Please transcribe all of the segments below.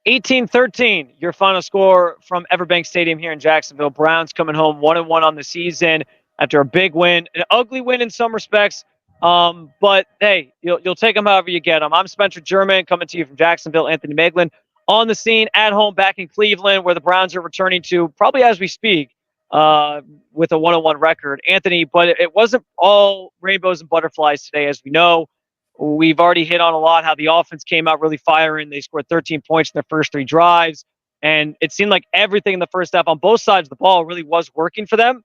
18-13, your final score from Everbank Stadium here in Jacksonville. Browns coming home 1-1 on the season after a big win, an ugly win in some respects. But hey, you'll take them however you get them. I'm Spencer German, coming to you from Jacksonville. Anthony Moeglin on the scene at home back in Cleveland, where the Browns are returning to probably as we speak, with a 1-1 record. Anthony, but it wasn't all rainbows and butterflies today, as we know. We've already hit on a lot how the offense came out really firing. They scored 13 points in their first 3 drives. And it seemed like everything in the first half on both sides of the ball really was working for them.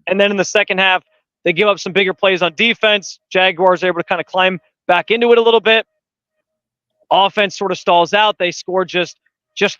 And then in the second half, they give up some bigger plays on defense. Jaguars are able to kind of climb back into it a little bit. Offense sort of stalls out. They score just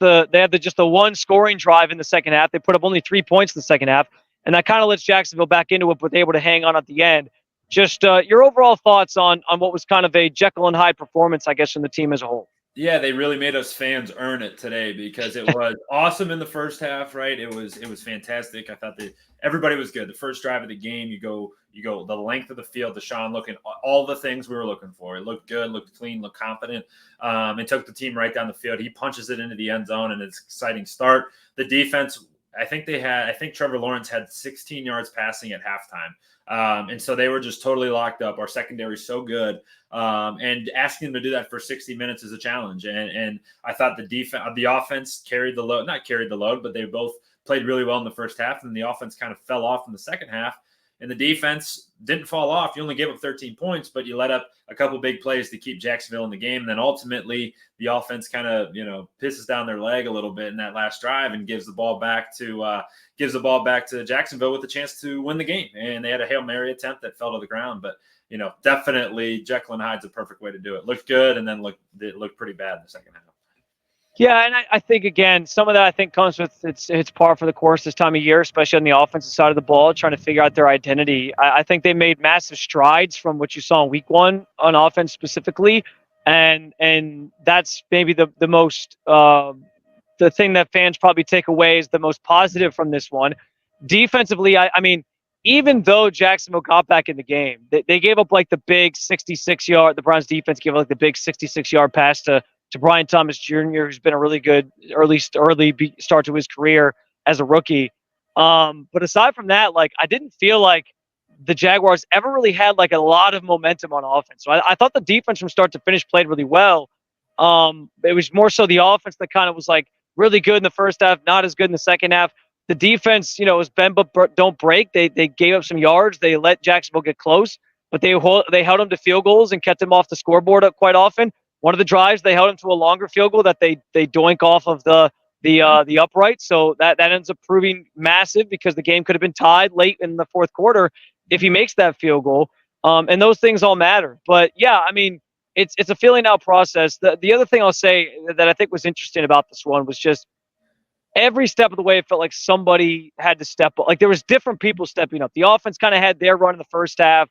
the one scoring drive in the second half. They put up only 3 points in the second half. And that kind of lets Jacksonville back into it, but they're able to hang on at the end. Just your overall thoughts on what was kind of a Jekyll and Hyde performance, I guess, from the team as a whole. Yeah, they really made us fans earn it today because it was awesome in the first half, right? It was fantastic. I thought that everybody was good. The first drive of the game, you go the length of the field, Deshaun looking all the things we were looking for. It looked good, looked clean, looked confident. And took the team right down the field. He punches it into the end zone, and it's an exciting start. The defense, I think Trevor Lawrence had 16 yards passing at halftime. And so they were just totally locked up. Our secondary is so good. And asking them to do that for 60 minutes is a challenge. And I thought the offense not carried the load, but they both played really well in the first half. And the offense kind of fell off in the second half. And the defense didn't fall off. You only gave up 13 points, but you let up a couple big plays to keep Jacksonville in the game. And then ultimately the offense kind of, pisses down their leg a little bit in that last drive and gives the ball back to Jacksonville with a chance to win the game. And they had a Hail Mary attempt that fell to the ground. But, definitely Jekyll and Hyde's a perfect way to do it. Looked good, and then it looked pretty bad in the second half. Yeah, and I think, again, some of that I think comes with it's par for the course this time of year, especially on the offensive side of the ball, trying to figure out their identity. I think they made massive strides from what you saw in week one on offense specifically, and that's maybe the most the thing that fans probably take away is the most positive from this one. Defensively, I mean, even though Jacksonville got back in the game, they gave up like the big 66-yard. The Browns defense gave up like the big 66-yard pass to Brian Thomas Jr., who's been a really good early start to his career as a rookie. But aside from that, like, I didn't feel like the Jaguars ever really had like a lot of momentum on offense. So I thought the defense from start to finish played really well. It was more so the offense that kind of was like really good in the first half, not as good in the second half. The defense, was bend but don't break. They gave up some yards. They let Jacksonville get close, but they held them to field goals and kept them off the scoreboard quite often. One of the drives, they held him to a longer field goal that they doink off of the upright. So that ends up proving massive because the game could have been tied late in the fourth quarter if he makes that field goal. And those things all matter. But yeah, I mean, it's a feeling out process. The other thing I'll say that I think was interesting about this one was just every step of the way, it felt like somebody had to step up. Like there was different people stepping up. The offense kind of had their run in the first half.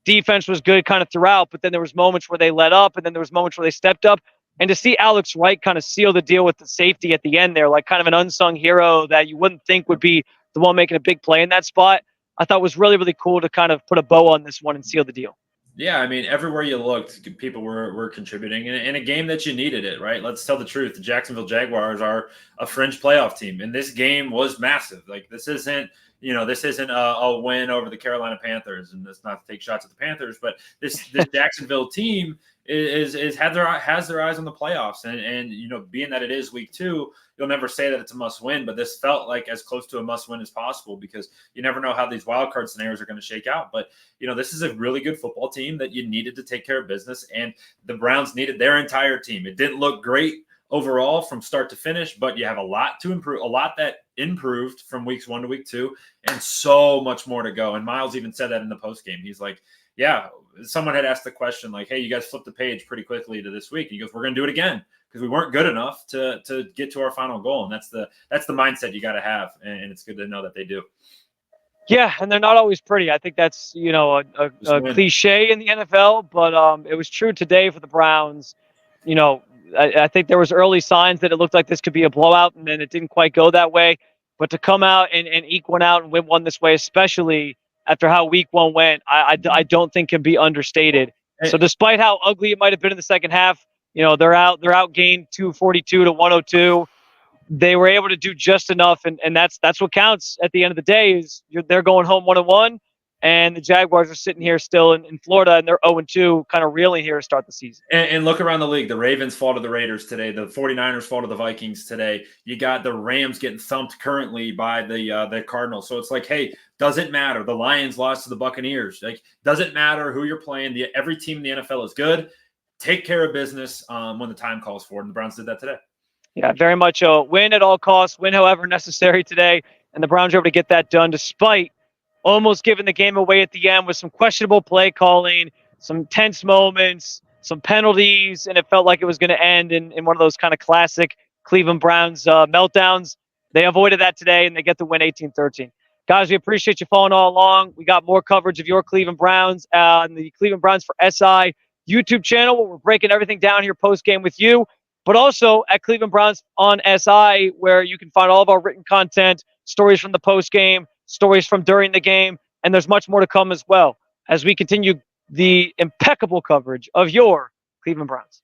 Defense was good kind of throughout, but then there was moments where they let up, and then there was moments where they stepped up. And to see Alex Wright kind of seal the deal with the safety at the end there, like kind of an unsung hero that you wouldn't think would be the one making a big play in that spot, I thought was really, really cool to kind of put a bow on this one and seal the deal. Yeah, I mean, everywhere you looked, people were contributing in a game that you needed it, right? Let's tell the truth. The Jacksonville Jaguars are a fringe playoff team, and this game was massive. Like, this isn't a win over the Carolina Panthers, and that's not to take shots at the Panthers, but this Jacksonville team has their eyes on the playoffs, and being that it is week 2, you'll never say that it's a must win, but this felt like as close to a must win as possible because you never know how these wild card scenarios are going to shake out. But this is a really good football team that you needed to take care of business, and the Browns needed their entire team. It didn't look great overall from start to finish, but you have a lot to improve, a lot that improved from weeks 1 to week 2, and so much more to go. And Miles even said that in the post game. He's like, yeah, someone had asked the question like, hey, you guys flipped the page pretty quickly to this week. He goes, we're going to do it again because we weren't good enough to get to our final goal. And that's the mindset you got to have. And it's good to know that they do. Yeah, and they're not always pretty. I think that's, a cliche in the NFL, but it was true today for the Browns. I think there was early signs that it looked like this could be a blowout, and then it didn't quite go that way. But to come out and eke one out and win one this way, especially after how week 1 went, I don't think can be understated. So despite how ugly it might have been in the second half, They're outgained 242 to 102. They were able to do just enough, and that's what counts at the end of the day. They're going home 1-1, and the Jaguars are sitting here still in Florida, and they're 0-2, kind of reeling here to start the season. And look around the league. The Ravens fall to the Raiders today. The 49ers fall to the Vikings today. You got the Rams getting thumped currently by the Cardinals. So it's like, hey, doesn't matter. The Lions lost to the Buccaneers. Like, doesn't matter who you're playing. Every team in the NFL is good. Take care of business when the time calls for it. And the Browns did that today. Yeah, very much a win at all costs, win however necessary today. And the Browns were able to get that done despite almost giving the game away at the end with some questionable play calling, some tense moments, some penalties, and it felt like it was going to end in one of those kind of classic Cleveland Browns meltdowns. They avoided that today, and they get the win 18-13. Guys, we appreciate you following all along. We got more coverage of your Cleveland Browns on the Cleveland Browns for SI YouTube channel, where we're breaking everything down here post-game with you, but also at Cleveland Browns on SI, where you can find all of our written content, stories from the post-game, stories from during the game, and there's much more to come as well as we continue the impeccable coverage of your Cleveland Browns.